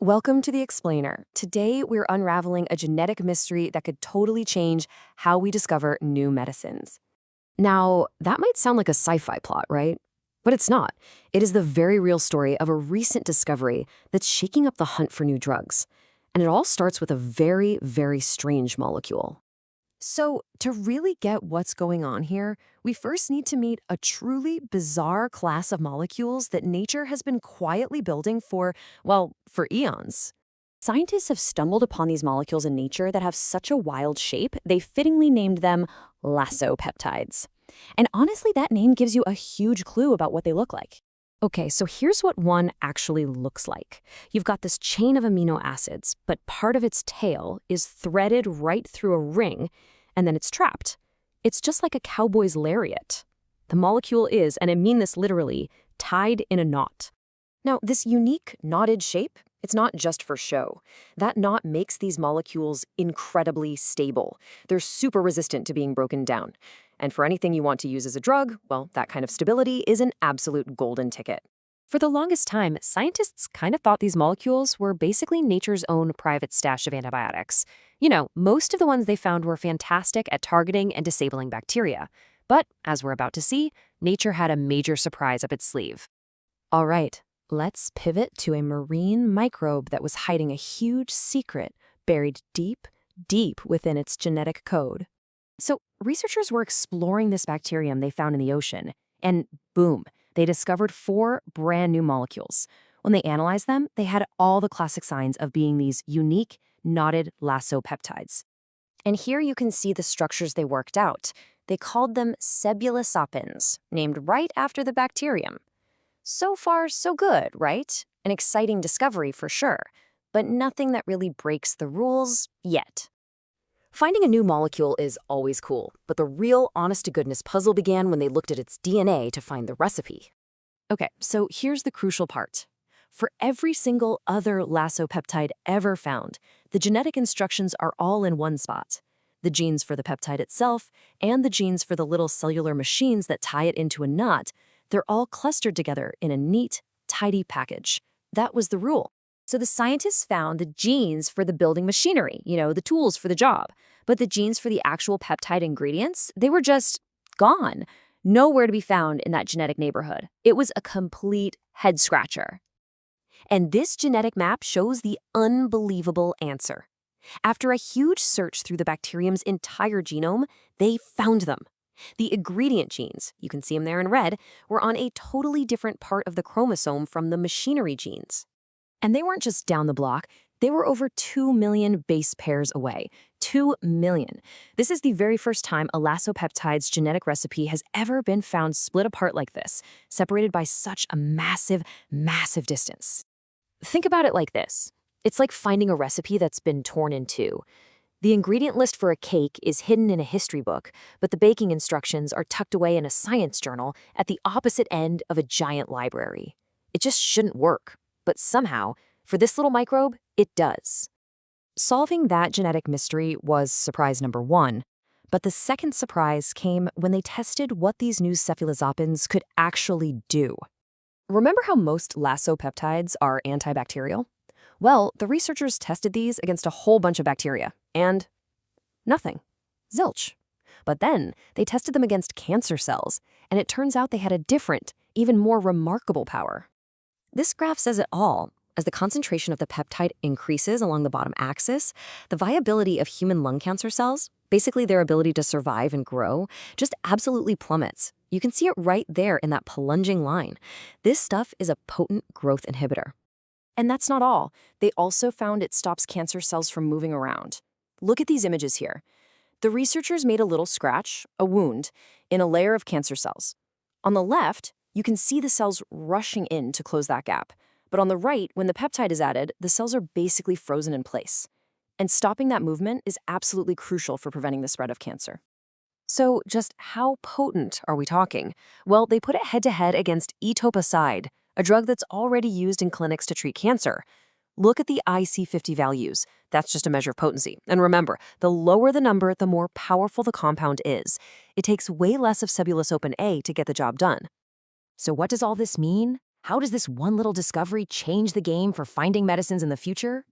Welcome to The Explainer. Today, we're unraveling a genetic mystery that could totally change how we discover new medicines. Now, that might sound like a sci-fi plot, right? But it's not. It is the very real story of a recent discovery that's shaking up the hunt for new drugs. And it all starts with a very, very strange molecule. So, to really get what's going on here, we first need to meet a truly bizarre class of molecules that nature has been quietly building for eons. Scientists have stumbled upon these molecules in nature that have such a wild shape, they fittingly named them Lasso peptides. And honestly, that name gives you a huge clue about what they look like. Okay, so here's what one actually looks like. You've got this chain of amino acids, but part of its tail is threaded right through a ring, and then it's trapped. It's just like a cowboy's lariat. The molecule is, and I mean this literally, tied in a knot. Now, this unique knotted shape, it's not just for show. That knot makes these molecules incredibly stable. They're super resistant to being broken down. And for anything you want to use as a drug, well, that kind of stability is an absolute golden ticket. For the longest time, scientists kind of thought these molecules were basically nature's own private stash of antibiotics. You know, most of the ones they found were fantastic at targeting and disabling bacteria. But, as we're about to see, nature had a major surprise up its sleeve. All right, let's pivot to a marine microbe that was hiding a huge secret buried deep, deep within its genetic code. So, researchers were exploring this bacterium they found in the ocean, and boom, they discovered 4 brand new molecules. When they analyzed them, they had all the classic signs of being these unique, knotted Lasso peptides. And here you can see the structures they worked out. They called them cebulosopins, named right after the bacterium. So far, so good, right? An exciting discovery for sure, but nothing that really breaks the rules yet. Finding a new molecule is always cool, but the real honest-to-goodness puzzle began when they looked at its DNA to find the recipe. Okay, so here's the crucial part. For every single other Lasso peptide ever found, the genetic instructions are all in one spot. The genes for the peptide itself and the genes for the little cellular machines that tie it into a knot, they're all clustered together in a neat, tidy package. That was the rule. So the scientists found the genes for the building machinery, the tools for the job. But the genes for the actual peptide ingredients, they were just gone. Nowhere to be found in that genetic neighborhood. It was a complete head-scratcher. And this genetic map shows the unbelievable answer. After a huge search through the bacterium's entire genome, they found them. The ingredient genes, you can see them there in red, were on a totally different part of the chromosome from the machinery genes. And they weren't just down the block, they were over 2 million base pairs away. 2 million. This is the very first time a Lasso peptide's genetic recipe has ever been found split apart like this, separated by such a massive, massive distance. Think about it like this. It's like finding a recipe that's been torn in two. The ingredient list for a cake is hidden in a history book, but the baking instructions are tucked away in a science journal at the opposite end of a giant library. It just shouldn't work. But somehow, for this little microbe, it does. Solving that genetic mystery was surprise number 1, but the second surprise came when they tested what these new cefalozopins could actually do. Remember how most Lasso peptides are antibacterial? Well, the researchers tested these against a whole bunch of bacteria, and nothing. Zilch. But then they tested them against cancer cells, and it turns out they had a different, even more remarkable power. This graph says it all. As the concentration of the peptide increases along the bottom axis, the viability of human lung cancer cells, basically their ability to survive and grow, just absolutely plummets. You can see it right there in that plunging line. This stuff is a potent growth inhibitor. And that's not all. They also found it stops cancer cells from moving around. Look at these images here. The researchers made a little scratch, a wound, in a layer of cancer cells. On the left, you can see the cells rushing in to close that gap. But on the right, when the peptide is added, the cells are basically frozen in place. And stopping that movement is absolutely crucial for preventing the spread of cancer. So just how potent are we talking? Well, they put it head-to-head against etoposide, a drug that's already used in clinics to treat cancer. Look at the IC50 values. That's just a measure of potency. And remember, the lower the number, the more powerful the compound is. It takes way less of cebulosopin A to get the job done. So what does all this mean? How does this one little discovery change the game for finding medicines in the future?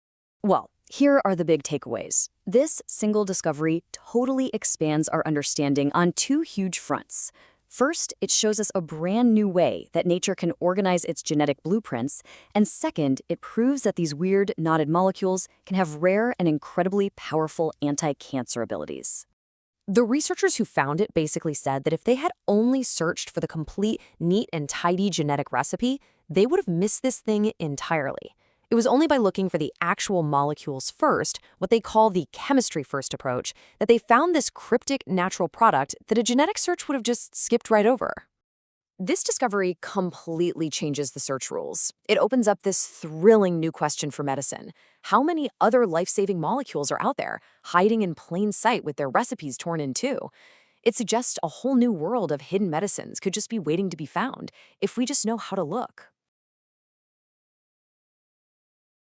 Well, here are the big takeaways. This single discovery totally expands our understanding on two huge fronts. First, it shows us a brand new way that nature can organize its genetic blueprints, and second, it proves that these weird, knotted molecules can have rare and incredibly powerful anti-cancer abilities. The researchers who found it basically said that if they had only searched for the complete, neat and tidy genetic recipe, they would have missed this thing entirely. It was only by looking for the actual molecules first, what they call the chemistry-first approach, that they found this cryptic natural product that a genetic search would have just skipped right over. This discovery completely changes the search rules. It opens up this thrilling new question for medicine. How many other life-saving molecules are out there, hiding in plain sight with their recipes torn in two? It suggests a whole new world of hidden medicines could just be waiting to be found if we just know how to look.